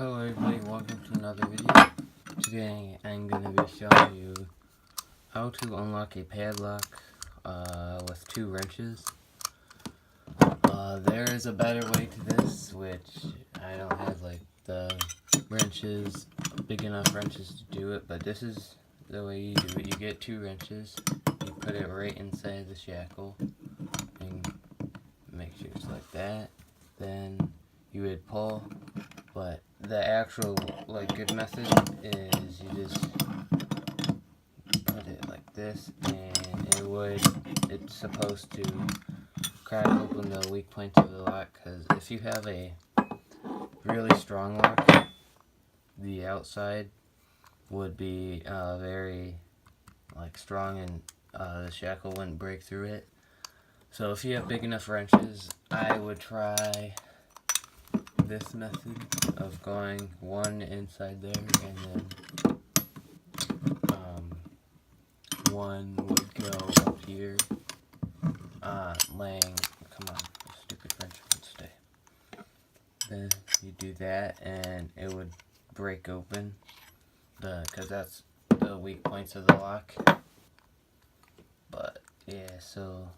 Hello everybody, welcome to another video. Today I'm going to be showing you how to unlock a padlock with 2 wrenches. There is a better way to this, which I don't have like the wrenches, big enough wrenches to do it, but this is the way you do it. You get 2 wrenches, you put it right inside the shackle, and make sure it's like that. Then you would pull. But the actual good method is you just put it like this, and it's supposed to crack open the weak points of the lock. Because if you have a really strong lock, the outside would be very strong, and the shackle wouldn't break through it. So if you have big enough wrenches, I would try this method of going one inside there, and then one would go up here, come on, stupid wrench won't stay. Then you do that, and it would break open, because that's the weak points of the lock. But yeah, so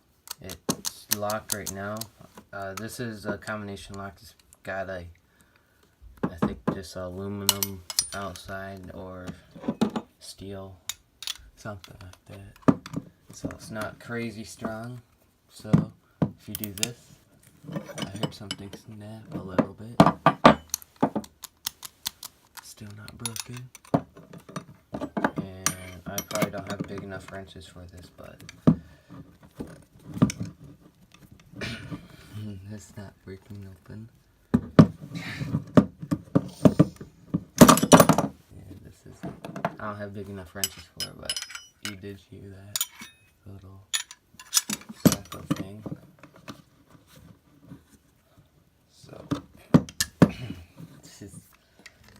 it's locked right now. This is a combination lock. It's got I think just aluminum outside or steel, something like that. So it's not crazy strong. So if you do this, I heard something snap a little bit. Still not broken. And I probably don't have big enough wrenches for this, but it's not breaking open. I don't have big enough wrenches for it, but you did hear that little crackle thing. So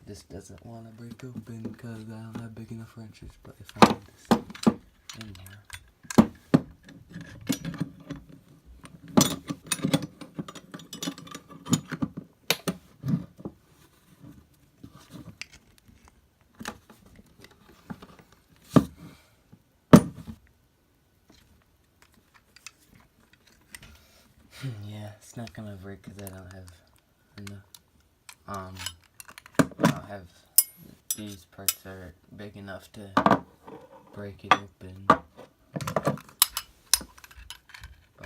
this doesn't want to break open because I don't have big enough wrenches. But if I move this in here, yeah, it's not gonna break because I don't have enough. I don't have these parts that are big enough to break it open. But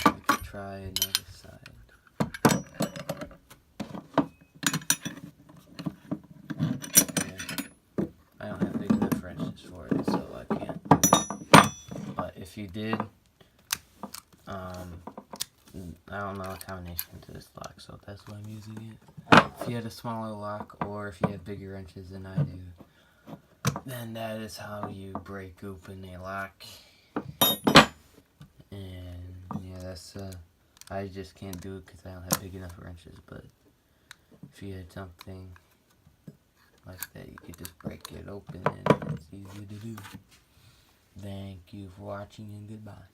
we could try another side. Yeah, I don't have big enough wrenches for it, so I can't do it. But if you did, I don't know a combination to this lock, so that's why I'm using it. If you had a smaller lock, or if you have bigger wrenches than I do, then that is how you break open a lock. And yeah, that's I just can't do it because I don't have big enough wrenches. But if you had something like that, you could just break it open, and it's easy to do. Thank you for watching, and goodbye.